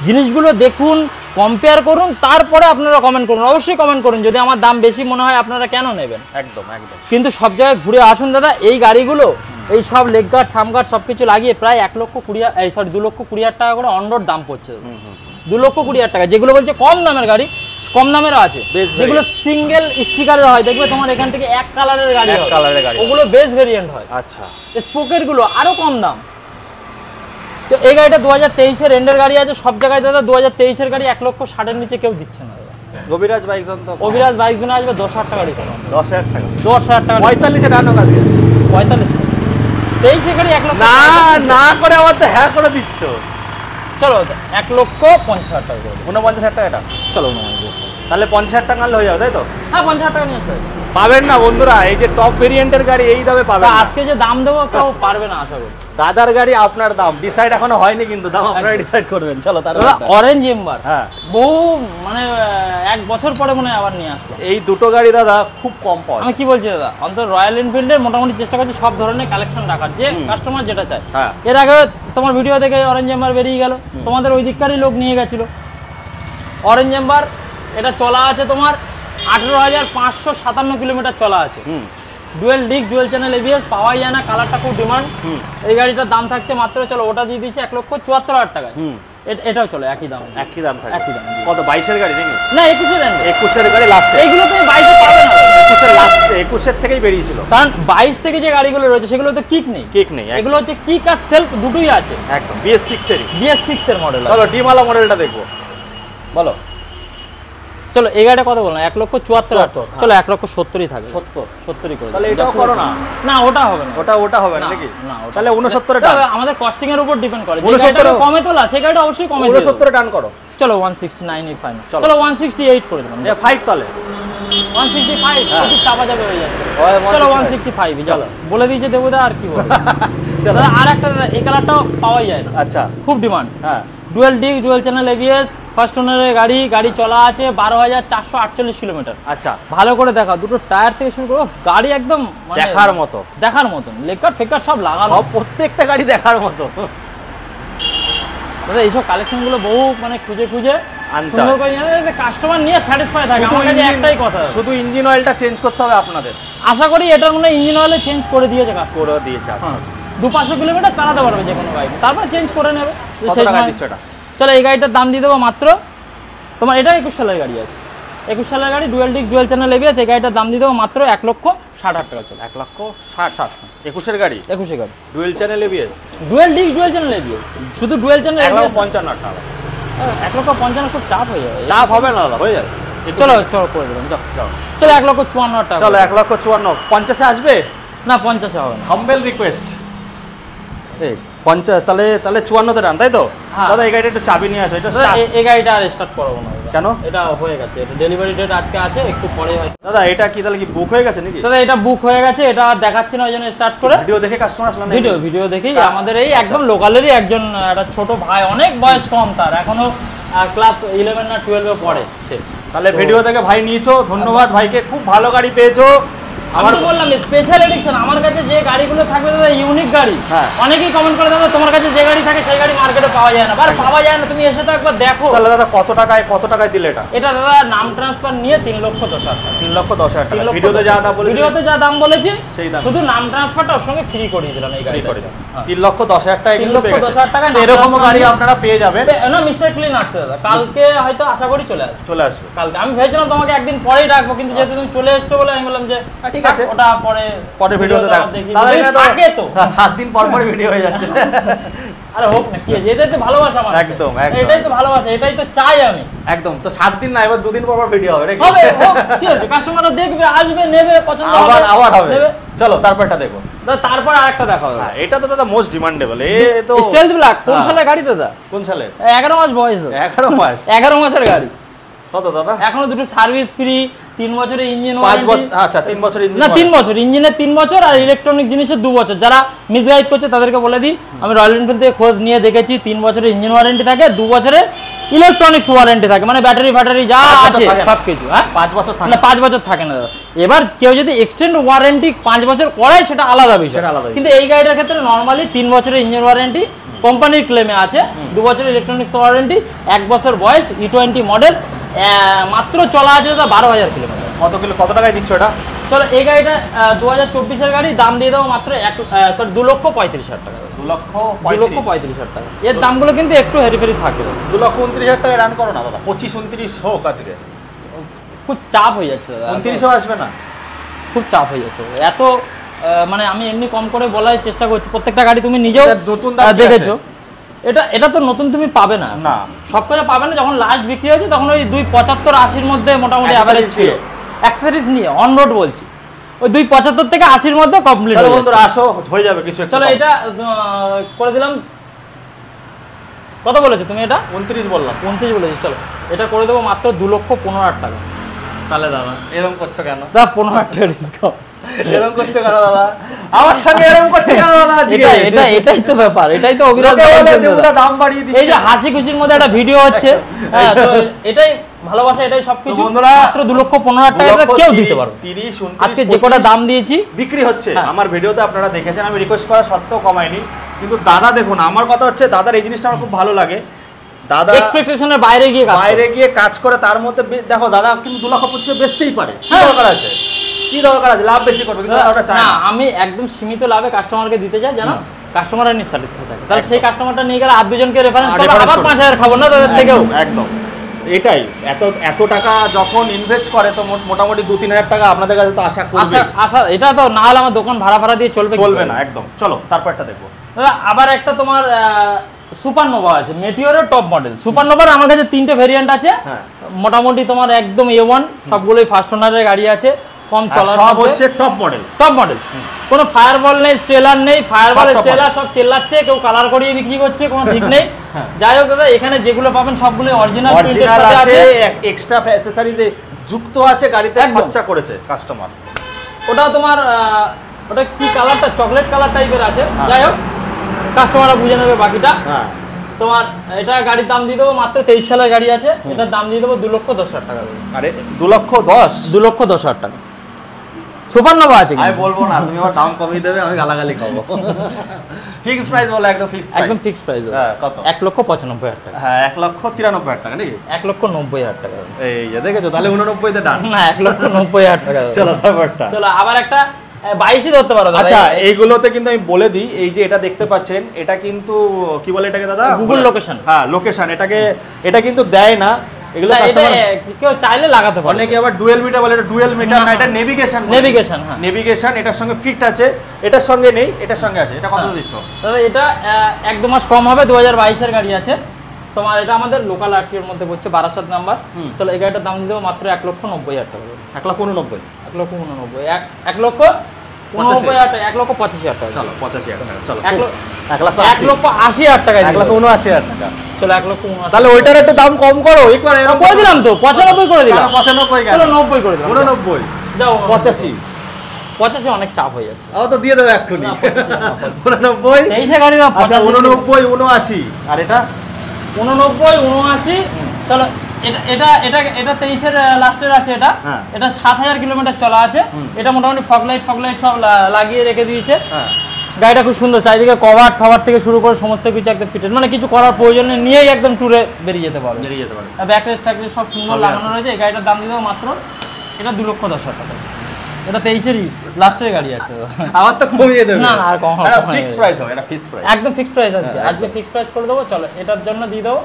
জিনিসগুলো দেখুন, কম্পেয়ার করুন, তারপরে আপনারা কমেন্ট করুন। অবশ্যই কমেন্ট করুন, যদি আমার দাম বেশি মনে হয় আপনারা কেন নেবেন। একদম একদম। কিন্তু কিন্তু সব জায়গায় ঘুরে আসুন দাদা। এই গাড়িগুলো এই সব লেগ গার্ড, সাম গার্ড সব কিছু লাগিয়ে প্রায় 2,20,000 টাকা করে অনরোড দাম পড়ছে। 2,20,000 টাকা। যেগুলো বলছে কম দামের গাড়ি, কম দামেরও আছে, যেগুলো সিঙ্গেল স্টিকারের হয়। দেখবে তোমার এখান থেকে এক কালারের গাড়ি, ওগুলো বেস ভেরিয়েন্ট হয়। আচ্ছা, স্পোকের গুলো আরো কম দাম। তো এই গাড়িটা 2023 এন্ডের গাড়ি আছে সব জায়গায় দাদা। 2023 গাড়ি 1,60,000 নিচে কেউ দিচ্ছে না দাদা। অভিরাজ বাইক তো অভিরাজ বাইক জন্য আসবে 10,000 টাকা ডিসকাউন্ট। 10,000 টাকা, 10,000 টাকা 45 এ ডানো কাজে 45। 23 গাড়ি 1,00,000 না করে আবার তো হ্যাঁ করে দিচ্ছ। চলো 1,50,000 টাকা করে 49,000 টাকা এটা। চলো তাহলে 50,000 টাকা হয়ে যাবে, তাই তো? হ্যাঁ 50,000 টাকা নিয়ে আসবে। পাবেন না বন্ধুরা, এই যে টপ ভেরিয়েন্টের গাড়ি এই দামে পাবেন না। আজকে যে দাম দেবো কেউ পারবে না আশা করি। দাদার গাড়ি আপনার দাম ডিসাইড এখনো হয়নি, কিন্তু দাম আপনারা ডিসাইড করবেন। চলো তারপর অরেঞ্জ এম্বার, হ্যাঁ বহু মানে 1 বছর পরে মনে হয় আবার নিয়ে আসলো। এই দুটো গাড়ি দাদা খুব কম পাওয়া। আমি কি বলছি দাদা, অন্তত রয়্যাল এনফিল্ডের মোটামুটি চেষ্টা করছি সব ধরনের কালেকশন রাখার, যে কাস্টমার যেটা চায়। এর আগে তোমার ভিডিও দেখে অরেঞ্জ এম্বার বেরিয়ে গেল, তোমাদের ওই দিককারই লোক নিয়ে গেছিল অরেঞ্জ এম্বার। এটা চলা আছে তোমার 18,557 কিলোমিটার চলা আছে। Dual disc, dual channel ABS, পাওয়াই যায় না, কালারটা খুব ডিমান্ড। এই গাড়িটার দাম থাকছে মাত্র, চলো ওটা দিয়ে দিচ্ছি 1,74,000 টাকায়। এটাও চলো একই দাম, একই দাম থাকে। একই দাম। কত 22 এর গাড়ি নাকি? না 21 এর 21 এর গাড়ি লাস্টে। এইগুলো তুমি 22 এ পাবে না, 21 এর লাস্টে, 21 এর থেকেই বেরিয়েছিল। কারণ 22 থেকে যে গাড়িগুলো রয়েছে সেগুলো তো কিক নেই। কিক নেই, এগুলো হচ্ছে কিক আর সেলফ দুটোই আছে। একদম BS6 এর। BS6 এর মডেল। চলো ডিমালা মডেলটা দেখবো, বলো। চলো এই গাড়িটা কত বললাম? 1,74,000। চলো 1,70,000 থাকে। 70 করে। তাহলে এটাও করো না। না ওটা হবে না, ওটা হবে না নাকি? না তাহলে 69 এ ডান। আমাদের কস্টিং এর উপর ডিপেন্ড করে। 69 কমে তোলা সেই গাড়িটা অবশ্যই কমে দিও। 69 এ ডান করো। চলো 169 এর ফাইনাল। চলো 168 করে দিলাম। 5 তাহলে 165 একটু চাপা যাবে হয়ে যাবে। চলো 165 চলো বলে দিয়েছে দেবুদা, আর কি বলবো। দাদা আর একটা এই কালারটাও পাওয়া যায় না। আচ্ছা, খুব ডিমান্ড। হ্যাঁ dual disc, dual channel ABS, first ওনারের গাড়ি। গাড়ি চলা আছে 12,448 কিলোমিটার। আচ্ছা ভালো করে দেখা, দুটো টায়ার থেকে শুরু করে গাড়ি একদম দেখার মতো, দেখার মতন। লেকার ফেকার সব লাগানো, প্রত্যেকটা গাড়ি দেখার মতো। দাদা এইসব কালেকশন গুলো বহু মানে খুঁজে খুঁজে আনতে সুন্দর করে কাস্টমার নিয়ে স্যাটিসফাই থাকে। আমার কাছে একটাই কথা, শুধু ইঞ্জিন অয়েলটা চেঞ্জ করতে হবে আপনাদের। আশা করি এটার মনে ইঞ্জিন অয়েল চেঞ্জ করে দিয়েছে, কাজ করে দিয়েছে। আচ্ছা 200-500 কিলোমিটার চালাতে পারবে যে কোনো গাড়ি, তারপর চেঞ্জ করে নেবে। কত টাকা দিচ্ছ এটা? চলো এই গাড়িটার দাম দিয়ে দেবো মাত্র, তোমার এটা 21 সালের গাড়ি আছে, 21 সালের গাড়ি, dual disc, dual channel ABS. এই গাড়িটার দাম দিয়ে দেবো মাত্র 1,60,000 টাকা। চলো 1,60,000। 21 এর গাড়ি, 21 গাড়ি, dual channel ABS, dual disc, dual channel ABS, শুধু ডুয়েল চ্যানেল 1,55,000 টাকা। 1,55,000 খুব চাপ হয়ে যাবে। চাপ হবে না দাদা, হয়ে যাবে। চলো চলো করে দেবেন। চলো 1,54,000 টাকা। চলো 1,54,000। 50 এ আসবে না? 50 হবে না, হাম্বেল রিকোয়েস্ট। এই 50 তাহলে 54 তে ডান, তাই তো? দাদা এই গাড়িটা একটু চাবি নিয়ে আসো। এটা এই গাড়িটা আর স্টার্ট করবো না। কেন? এটা হয়ে গেছে, এটা ডেলিভারি ডেট আজকে আছে, একটু পরে হয়তো। দাদা এটা কি তাহলে কি বুক হয়ে গেছে নাকি? দাদা এটা বুক হয়ে গেছে, এটা দেখাচ্ছি না ওই জন্য স্টার্ট করে। ভিডিও দেখে কাস্টমার আসলে না? ভিডিও দেখেই আমাদের এই একদম লোকালেরই একজন একটা ছোট ভাই, অনেক বয়স কম তার, এখনো ক্লাস 11 না 12 এ পড়ে সে। তাহলে ভিডিও দেখে ভাই নিয়েছো, ধন্যবাদ ভাইকে, খুব ভালো গাড়ি পেয়েছো। আমার তো বললাম স্পেশাল এডিশন, আমার কাছে যে গাড়িগুলো থাকবে দাদা ইউনিক গাড়ি। অনেকেই কমেন্ট করে দাদা তোমার কাছে যে গাড়ি থাকে সেই গাড়ি মার্কেটে পাওয়া যায় না, আর পাওয়া যায় না, তুমি এসে তো একবার দেখো। তাহলে দাদা কত টাকায় দিলে এটা? এটা দাদা নাম ট্রান্সফার নিয়ে 3,10,000 টাকা। 3,10,000 ভিডিওতে যা দাম বলেছি, ভিডিওতে যা দাম বলেছি সেই দাম, শুধু নাম ট্রান্সফারটা ওর সঙ্গে ফ্রি করে দিলাম এই গাড়ি করে। 3,10,000 টাকা কিন্তু পেয়ে গেছে। 3,10,000 টাকা এরকম গাড়ি আপনারা পেয়ে যাবেন। না মিস্টার ক্লিন আসছে দাদা, কালকে হয়তো আশা করি চলে আসবে। কালকে আমি ভেবেছিলাম তোমাকে একদিন পরেই ডাকবো, কিন্তু যেহেতু তুমি চলে এসছো বলে আমি বললাম যে ঠিক আছে ওটা পরে ভিডিওতে দেখো। তাহলে এটা তো 7 দিন পর ভিডিও হয়ে যাচ্ছে। আরে হোক না, কি আছে, এটাই তো ভালোবাসা আমার। একদম এটাই তো ভালোবাসা, এটাই তো চাই আমি। একদম, তো 7 দিন না, এবার 2 দিন পর ভিডিও হবে নাকি? হবে, কি আছে, কাস্টমাররা দেখবে, আসবে, নেবে, পছন্দ হবে, আবার হবে। চলো তারপরটা দেখো। তারপর আরেকটা দেখাও। এটা তো দাদা মোস্ট ডিমান্ডেবল। এ তো স্টেলথ ব্ল্যাক। কোন সালের গাড়ি দাদা? কোন সালে? 11 মাস বয়স। 11 মাস? 11 মাসের গাড়ি। কত দাদা? এখনো দুটো সার্ভিস ফ্রি, 3 বছরের ইঞ্জিন 5 বছর। আচ্ছা 3 বছর ইঞ্জিন না 3 বছর, ইঞ্জিনের 3 বছর আর ইলেকট্রনিক জিনিসের 2 বছর। যারা মিসগাইড করছে তাদেরকে বলে দিই, আমি রয়্যাল এনফিল্ড থেকে খোঁজ নিয়ে দেখেছি, 3 বছরের ইঞ্জিন ওয়ারেন্টি থাকে, 2 বছরের ইলেকট্রনিক্স ওয়ারেন্টি থাকে, মানে ব্যাটারি ফ্যাটারি যা আছে সবকিছু। হ্যাঁ 5 বছর থাকে না, 5 বছর থাকে না। এবার কেউ যদি এক্সটেন্ড ওয়ারেন্টি 5 বছর করায় সেটা আলাদা বিষয়, কিন্তু এই গাড়িটার ক্ষেত্রে নরমালি 3 বছরের ইঞ্জিন ওয়ারেন্টি কোম্পানির ক্লেমে আছে, 2 বছরের ইলেকট্রনিক্স ওয়ারেন্টি, 1 বছর বয়স, E20 মডেল, মাত্র চলা আছে 12,000 কিলোমিটার। কত টাকায় দিচ্ছ এটা? চলো এই গাড়িটা 2024-এর গাড়ি, দাম দিয়ে দেবো মাত্র 2,35,000 টাকা। 2,35,000 টাকা। এর দামগুলো কিন্তু একটু হেরিফেরি থাকে। 2,29,000 টাকায় রান করো না দাদা, 25-29 হোক আজকে। খুব চাপ হয়ে যাচ্ছে দাদা, 29ও আসবে না, খুব চাপ হয়ে যাচ্ছে এত, মানে আমি এমনি কম করে বলার চেষ্টা করছি। প্রত্যেকটা গাড়ি তুমি নিজেও দেখেছো, এটা তো নতুন তুমি পাবে না, সব কিছু পাবে না। যখন লাস্ট বিক্রি হয়েছে তখন ওই 2,75-80-র মধ্যে মোটামুটি অ্যাভারেজ ছিল, অ্যাক্সেসরিজ নিয়ে অন রোড বলছি, ওই 2,75 থেকে 80-র মধ্যে কমপ্লিট হয়ে যাবে। আসো, হয়ে যাবে কিছু। চলো এটা করে দিলাম। কত বলেছো তুমি? এটা 29 বললাম। 29 বলেছি। চলো এটা করে দেবো মাত্র 2,15,000 টাকা। তাহলে দাদা এরকম করছো কেন? দাদা 15,000 টাকা ডিসকাউন্ট। এরকম করছো কেন দাদা? আমার সঙ্গে এরকম করছো কেন দাদা? এটাই তো ব্যাপার, এটাই তো অভিরাজ দাম বাড়িয়ে দিচ্ছে। এই যে হাসি খুশির মধ্যে একটা ভিডিও হচ্ছে, হ্যাঁ তো এটাই ভালোবাসা, এটাই সবকিছু। মাত্র 2,15,000 টাকা কেউ দিতে পারো। 30, 29, আজকে যে কটা দাম দিয়েছি বিক্রি হচ্ছে। আমার ভিডিওতে আপনারা দেখেছেন, আমি রিকোয়েস্ট করা সত্ত্বেও কমাইনি, কিন্তু দাদা দেখুন, আমার কথা হচ্ছে দাদার এই জিনিসটা আমার খুব ভালো লাগে। দাদা এক্সপেকটেশনের বাইরে গিয়ে কাজ করে, তার মধ্যে দেখো দাদা কিন্তু 2,25,000 বেচতেই পারে। কি দরকার আছে? লাভ বেশি করবে, কিন্তু ওটা চাই না। আমি একদম সীমিত লাভে কাস্টমারকে দিতে চাই, জানো, কাস্টমাররা নিঃস্বার্থ থাকে। তাহলে সেই কাস্টমারটা নিয়ে গেলে আর দুজনকে রেফারেন্স করবে, আবার 5,000 খাবো না তাদের থেকেও। একদম এটাই, এত টাকা যখন ইনভেস্ট করে তো মোটামুটি 2-3,000 টাকা আপনাদের কাছে তো আশা করবে। এটা তো না হলে আমার দোকান ভাড়া দিয়ে চলবে না একদম। চলো তারপরটা দেখবো দাদা। আবার একটা তোমার সুপারনোভা আছে, মেটিওরের টপ মডেল। সুপারনোভার আমার কাছে 3টে ভেরিয়েন্ট আছে, মোটামুটি তোমার একদম A1, সবগুলোই ফার্স্ট ওনারের গাড়ি আছে, কম চলার, সব হচ্ছে টপ মডেল। কোনো ফায়ারবল নেই, স্টেলার নেই, ফায়ারবল স্টেলার সব চেল্লাচ্ছে, কেউ কালার করিয়ে বিক্রি করছে, কোনো ঠিক নেই। যাই হোক দাদা, এখানে যেগুলো পাবেন সবগুলো অরিজিনাল আছে, এক্সট্রা অ্যাকসেসরিজ যুক্ত আছে, গাড়িতে খরচা করেছে কাস্টমার। ওটা তোমার ওটা কি কালারটা, চকলেট কালার টাইপের আছে। যাই হোক কাস্টমাররা বুঝে নেবে বাকিটা। তোমার এটা গাড়ির দাম দিয়ে দেবো মাত্র 23 সালের গাড়ি আছে, এটার দাম দিয়ে দেবো 2,10,000 টাকা। আরে 2,10,000 টাকা সুপারনোভা আছে। আমি বলবো না, তুমি আবার দাম কমিয়ে দেবে, আমি গালাগালি খাবো। ফিক্স প্রাইস বলে, একদম ফিক্স প্রাইস। কত? 1,95,000 টাকা। হ্যাঁ 1,93,000 টাকা নাকি? 1,90,000 টাকা। এই দেখেছো, তাহলে 89 তে ডান। না 1,90,000 টাকা। চলো তারপরটা। চলো আবার একটা 22ই ধরতে পারো। আচ্ছা এইগুলোতে কিন্তু আমি বলে দিই, এই যে এটা দেখতে পাচ্ছেন, এটা কিন্তু কি বলে এটাকে দাদা? Google location. হ্যাঁ লোকেশন, এটা কিন্তু দেয় না। এগুলো কাস্টমার কেউ চাইলে লাগাতে পারে। অনেকে আবার ডুয়েল মিটার বলে, এটা ডুয়েল মিটার না, এটা নেভিগেশন। হ্যাঁ নেভিগেশন, এটার সঙ্গে ফিট আছে, এটার সঙ্গে নেই, এটার সঙ্গে আছে। এটা কত দিচ্ছ দাদা? এটা 1-2 মাস কম হবে, 2022-এর গাড়ি আছে তোমার। এটা আমাদের লোকাল আরটিওর মধ্যে পড়ছে, 12 নাম্বার। চলো এই গাড়িটার দাম দেবো মাত্র 1,90,000 টাকা। 1,89,000 1,89,000 টাকা, 1,85,000 টাকা। চলো 85,000 টাকা। চলো 1,80,000 টাকা, 1,79,000 টাকা। চলো 1,59,000। তাহলে ওইটার একটু দাম কম করো, একবার এরকম করে দিলাম তো, 95 করে দিলাম। 95 কেন? চলো 90 করে দিলাম। 89 যাও 85 85 অনেক চাপ হয়ে যাচ্ছে। তো দিয়ে দেবো এক্ষুনি। না, 85 89 তেইশে গাড়ি দাও। আচ্ছা 89 79 আর এটা 89 79। চলো এটা এটা এটা এটা 23-এর লাস্টের আছে এটা। হ্যাঁ। এটা 7000 কিলোমিটার চলা আছে। এটা মোটামুটি ফগ লাইট সব লাগিয়ে রেখে দিয়েছে। হ্যাঁ গাড়িটা খুব সুন্দর, চারিদিকে কভার ঠভার থেকে শুরু করে সমস্ত কিছু একদম ফিটেড, মানে কিছু করার প্রয়োজন নেই, নিয়েই একদম ট্যুরে বেরিয়ে যেতে পারবে। ব্যাক রেস্ট ফ্যাক রেস্ট সব সুন্দর লাগানো রয়েছে। এই গাড়িটার দাম দিয়ে দেবো মাত্র, এটা 2,10,000 টাকা। এটা 23-এরই লাস্টের গাড়ি আছে। আবার তো কমিয়ে দেবে। না আর কম হবে, ফিক্সড প্রাইস হবে, এটা ফিক্সড প্রাইস, একদম ফিক্সড প্রাইস আছে। আজকে ফিক্সড প্রাইস করে দেবো। চলো এটার জন্য দিয়ে দেবো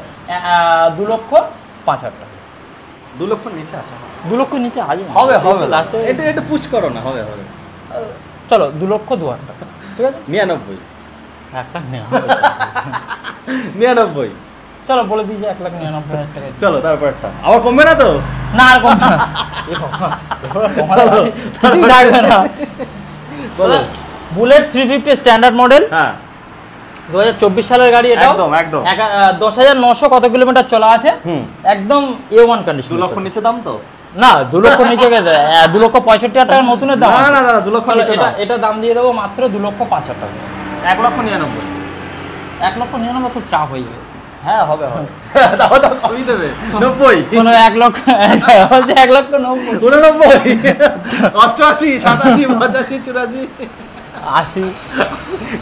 2,05,000 টাকা। 2 লক্ষ নিচে আসে 2 লক্ষ নিচে আজ হবে হবে লাস্টে। এটা একটু পুশ করো না, হবে হবে। চলো 2,02,000 টাকা, ঠিক আছে। 99 একটা নেওয়া 99 চলো বলে দিয়েছি 1,99,000 টাকা। চলো তারপর একটা আবার কমবে না তো? না আর কম না, কিছুই থাকবে না। বলো। বুলেট 350 স্ট্যান্ডার্ড মডেল, হ্যাঁ 2024 সালের গাড়ি। এটা একদম একদম 10,900 কত কিলোমিটার চলা আছে, একদম A1 কন্ডিশন। 2 লক্ষ নিচে দাম তো? না 2 লক্ষ নিচে 2,65,000 টাকা নতুনের দাম। না না না 2 লক্ষ নিচে এটা দাম। এটা দাম দিয়ে দেবো মাত্র 2,05,000 টাকা। 1,99,000। 1,99,000 খুব চাপ হয়ে যাবে। হ্যাঁ হবে হবে। দাও দাও কমই দেবে 90 কোনো 1 লক্ষ হচ্ছে 1,90,000 89 88 87 85 84 80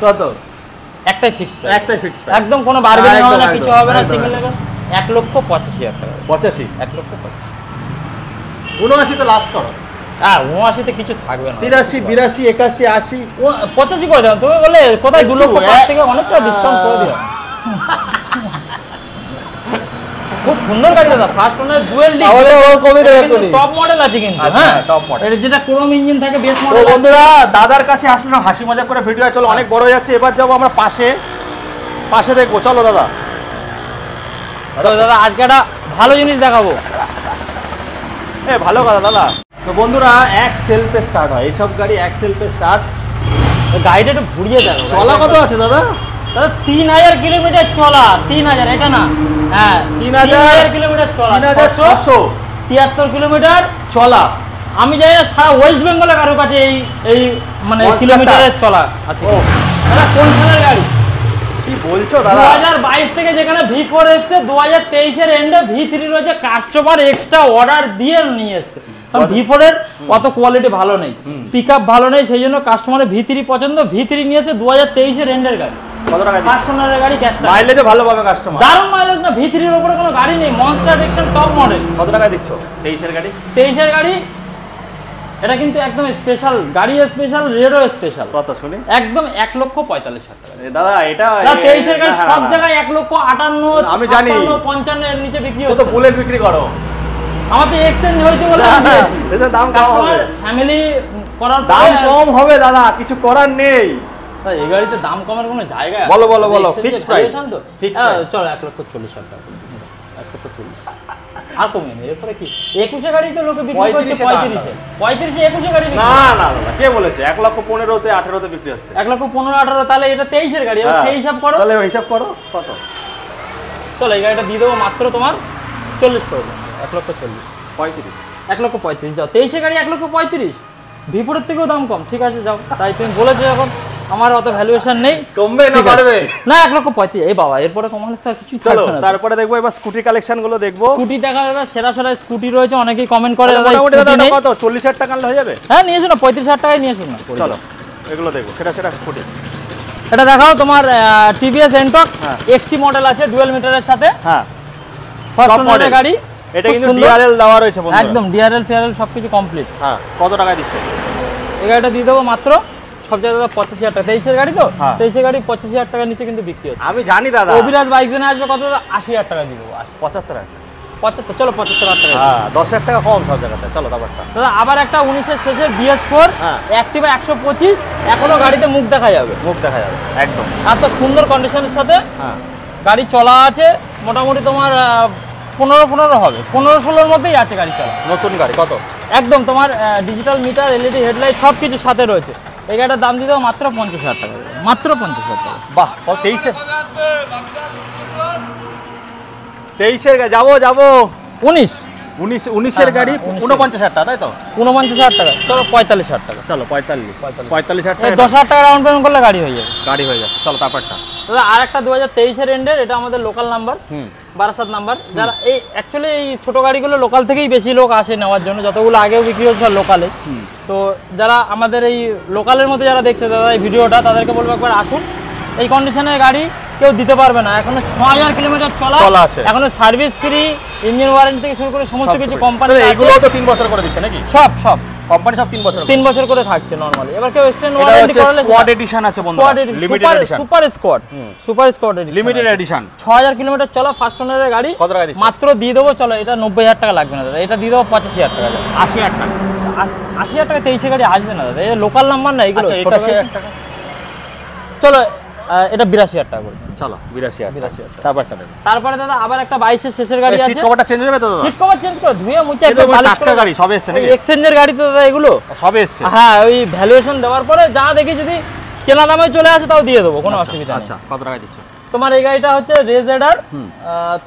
কত? একটাই ফিক্সড, একটাই ফিক্স প্রাইস, একদম কোনো বারগেনিং হবে না, একদম, কিছু হবে না। একদম, সিঙ্গেল লেভেল 1,85,000 টাকা। 85 1,85,000। 79 তে লাস্ট করো। হ্যাঁ 79 তে কিছু থাকবে না। 83 82 81 80 85 করে দাও। তুমি বলে কোথায় 2 লক্ষ টাকা থেকে অনেকটা ডিসকাউন্ট করে দিও। খুব সুন্দর গাড়ি দাদা, ফার্স্ট ওনার ডুয়েল ডিস্ক, তাহলে ও কমে দেবে এক্ষুনি। টপ মডেল আছে কিন্তু। আচ্ছা, হ্যাঁ টপ মডেল। এটা যেটা ক্রোম ইঞ্জিন থাকে, বেস তো মডেল। বন্ধুরা দাদার কাছে আসলে হাসি মজা করে ভিডিও চলো অনেক বড় হয়ে যাচ্ছে। এবার যাবো আমরা পাশে দেখবো, চলো দাদা। তো দাদা আজকে একটা ভালো জিনিস দেখাবো। ভালো কথা দাদা। তো বন্ধুরা এক সেলফে স্টার্ট হয়, এইসব গাড়ি এক সেলফে স্টার্ট। গাড়িটা একটু ঘুরিয়ে দেখো। চলা কত আছে দাদা? দাদা 3,000 কিলোমিটার চলা। 3,000 এটা না, হ্যাঁ 3,000 কিলোমিটার চলা। 673 কিলোমিটার চলা। আমি জানি না সারা ওয়েস্ট বেঙ্গলে কারো কাছে এই মানে কিলোমিটারের চলা আছে। দাদা কোন সালের গাড়ি? কি বলছো দাদা? 2022 থেকে যেখানে V4 এসছে, 2023-এর এন্ডে V3 রয়েছে। কাস্টমার এক্সট্রা অর্ডার দিয়ে নিয়ে এসছে। কারণ V4 এর অত কোয়ালিটি ভালো নেই, পিকআপ ভালো নেই, সেই জন্য কাস্টমারের V3 পছন্দ। V3 নিয়ে এসে 2023-এর এন্ডের গাড়ি। কত টাকা? কাস্টমারের গাড়ি ক্যাশ টাকা। মাইলেজে ভালো পাবে কাস্টমার। দারুণ মাইলেজ না, V3 এর উপরে কোনো গাড়ি নেই। Monster excel top model. কত টাকা দিচ্ছ 23-এর গাড়ি? 23-এর গাড়ি এটা কিন্তু একদম স্পেশাল গাড়ি, স্পেশাল রেডও স্পেশাল। কত শুনি? একদম 1,45,000 টাকা। দাদা এটা 23-এর গাড়ি সব জায়গায় 1,58,000, আমি জানি 55 এর নিচে বিক্রি তো হচ্ছে। বুলেট বিক্রি করো। আমাদের এক্সচেঞ্জ হয়েছে বলে আমি দিয়েছি। এটা দাম কম হবে, ফ্যামিলি করার দাম কম হবে দাদা, কিছু করার নেই। এই গাড়িতে দাম কমের কোনো জায়গা আছে? বলো বলো বলো, ফিক্সড প্রাইস তো ফিক্সড প্রাইস। চলো 1,40,000 টাকা। 1,40,000 আর কমিয়ে নেই। এরপরে কি 21-এ গাড়ি তো লোকে বিক্রি করছে 35-এ। 35-এ 21-এ গাড়ি বিক্রি। না না দাদা কে বলেছে 1,15,000-তে 18,000-তে বিক্রি হচ্ছে? 1,15,000 তাহলে এটা 23-এর গাড়ি, এবার সেই হিসাব করো। তাহলে হিসাব করো কত। চলো এই গাড়িটা দিয়ে দেবো মাত্র তোমার 40 করে দেবো। 1,40,000 35 1,35,000 যাও। 23-এর গাড়ি 1,35,000। V4-এর থেকেও দাম কম, ঠিক আছে যাও। তাই তুমি বলেছো যখন, আমার অত ভ্যালুয়েশন নেই। কমবে না বাড়বে? না 1,35,000। এই বাবা এরপরে কমালে তো আর কিছুই চলো থাকবে না। তারপরে দেখবো এবার স্কুটি কালেকশন গুলো দেখবো। স্কুটি দেখা দাদা, সেরা সেরা স্কুটি রয়েছে। অনেকেই কমেন্ট করে দাদা মোটামুটি স্কুটি দাদা নেই। কত 40,000 টাকা হয়ে যাবে? হ্যাঁ নিয়ে এসো না, 35,000 টাকায় নিয়ে এসো না। চলো এগুলো দেখবো, সেটা স্কুটি। এটা দেখাও তোমার টিভিএস এন্টক হ্যাঁ। এক্সটি মডেল আছে, ডুয়াল মিটারের সাথে। হ্যাঁ ফার্স্ট Top মডেল model। গাড়ি। এটা খুব কিন্তু সুন্দর। ডিআরএল দেওয়া রয়েছে বন্ধুরা। একদম ডিআরএল ফিআরএল সবকিছু কমপ্লিট। হ্যাঁ কত টাকা দিচ্ছে? এই গাড়িটা দিয়ে দেবো মাত্র সব জায়গায় 85,000 টাকা। 23-এর গাড়ি তো, হ্যাঁ। 23-এর গাড়ি 85,000 টাকার নিচে কিন্তু বিক্রি হচ্ছে। আমি জানি দাদা। অভিরাজ বাইক জোনে আসবে কত? 80,000 টাকা দিয়ে দেবো। 75 75, চলো 75,000 টাকা। হ্যাঁ 10,000 টাকা কম সব জায়গাতে। চলো তারপরটা দাদা আবার একটা 19-এর শেষের BS4 হ্যাঁ। অ্যাক্টিভা 125, এখনো গাড়িতে মুখ দেখা যাবে। মুখ দেখা যাবে একদম। এত সুন্দর কন্ডিশনের সাথে হ্যাঁ গাড়ি চলা আছে। মোটামুটি তোমার 15 হবে, 15-16-র মধ্যেই আছে গাড়ি চলা। নতুন গাড়ি কত? একদম তোমার ডিজিটাল মিটার, এলইডি হেডলাইট সব কিছু সাথে রয়েছে। এই গাড়িটার দাম দিয়ে দেবো মাত্র 50,000 টাকা। মাত্র 50,000 টাকা। বাহ 23-এ 23-এর যাবো 19-এর গাড়ি 49,000 টাকা, তাই তো? 49,000 টাকা, চলো 45,000 টাকা, চলো 45,000 টাকা 10,000 টাকা ডাউন পেমেন্ট করলে গাড়ি হয়ে যাবে। গাড়ি হয়ে যাচ্ছে। চলো তারপরটা দাদা আর একটা 2023-এর এন্ডের, এটা আমাদের লোকাল নাম্বার, বারাসাত নাম্বার। যারা এই অ্যাকচুয়ালি এই ছোট গাড়িগুলো লোকাল থেকেই বেশি লোক আসে নেওয়ার জন্য, যতগুলো আগেও বিক্রি হচ্ছে লোকালে। তো যারা আমাদের এই লোকালের মধ্যে যারা দেখছে দাদা এই ভিডিওটা, তাদেরকে বলবো একবার আসুন। এই কন্ডিশনের গাড়ি কেউ দিতে পারবে না, এখনো 6,000 কিলোমিটার চলা আছে, এখনো সার্ভিস ফ্রি, ইঞ্জিন ওয়ারেন্টি থেকে শুরু করে সমস্ত কিছু কোম্পানি। এইগুলো তো 3 বছর করে দিচ্ছে নাকি? সব কোম্পানি সব 3 বছর করে থাকছে নরমালি। এবার কেউ এক্সটেন্ড ওয়ারেন্টি করলে স্কোয়াড এডিশন আছে বন্ধুরা, limited edition, super squad limited edition. 6,000 kilometre চলা ফার্স্ট ওনারের গাড়ি। কত টাকা দিচ্ছ? মাত্র দিয়ে দেবো, চলো এটা 90,000 টাকা লাগবে না দাদা, এটা দিয়ে দেবো 85,000 টাকা। 80,000 টাকা? 80,000 টাকা 23-এর গাড়ি আসবে না দাদা, এটা লোকাল নাম্বার না এগুলো। আচ্ছা, 81,000 টাকা। চলো এটা 82,000 টাকা করে। চলো 82,000 তারপরটা দেবো। তারপরে দাদা আবার একটা 22-এর শেষের গাড়ি আছে। সিট কভারটা চেঞ্জ হবে তো দাদা? সিট কভার চেঞ্জ করে ধুয়ে মুছে একটা পালিশ করে গাড়ি সব এসছে নাকি? এক্সচেঞ্জের গাড়ি তো দাদা এগুলো সব এসছে। হ্যাঁ, ওই ভ্যালুয়েশন দেওয়ার পরে যা দেখি যদি কেনা দামে চলে আসে তাও দিয়ে দেবো, কোনো অসুবিধা নেই। আচ্ছা, কত টাকা দিচ্ছ? তোমার এই গাড়িটা হচ্ছে রেজেডার,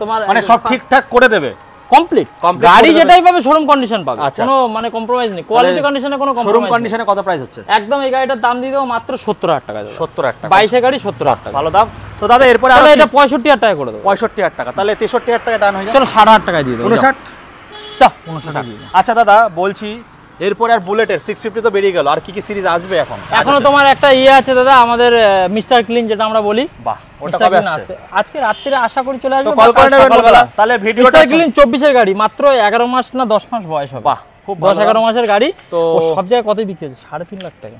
তোমার মানে সব ঠিকঠাক করে দেবে কমপ্লিট গাড়ি যেটাই পাবে শোরুম কন্ডিশন পাবে, কোনো মানে কম্প্রোমাইজ নেই, কোয়ালিটি কন্ডিশনে কোনো কম্প্রোমাইজ। শোরুম কন্ডিশনে কত প্রাইস হচ্ছে? একদম এই গাড়িটার দাম দিয়ে দেবো মাত্র 70,000 টাকা। 70,000 টাকা 22-এর গাড়ি 70,000 টাকা, ভালো দাম তো দাদা। এরপরে তাহলে এটা 65,000 টাকা করে দেবো। 65,000 টাকা, তাহলে 63,000 টাকা ডান হয়ে যায়। চলো 60,000 টাকা দিয়ে দেবো। 59? চা 59। আচ্ছা দাদা বলছি, এরপরে আর বুলেটের 650 তো বেরিয়ে গেল, আর কি কি সিরিজ আসবে এখন? এখনো তোমার একটা আছে দাদা, আমাদের মিস্টার ক্লিন যেটা আমরা বলি। বাহ, ওটা কবে আসছে? আজকে রাত্রিরে আশা করি চলে আসবে। তো কল করে নেবেন বন্ধুরা। তাহলে ভিডিওটা মিস্টার ক্লিন 24-এর গাড়ি, মাত্র 11 মাস না 10 মাস বয়স হবে। বাহ, খুব ভালো। 10-11 মাসের গাড়ি তো সব জায়গায় কত বিক্রি হচ্ছে? 3.5 লাখ টাকা।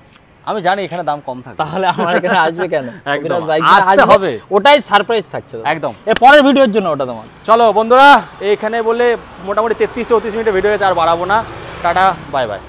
আমি জানি এখানে দাম কম থাকে, তাহলে আমার এখানে আসবে কেন? একদম আসতে হবে, ওটাই সারপ্রাইজ থাকছে একদম এর পরের ভিডিওর জন্য ওটা তোমার। চলো বন্ধুরা, এইখানে বলে মোটামুটি 33-34 মিনিটের ভিডিও হয়েছে, আর বাড়াবো না। Tata, bye bye.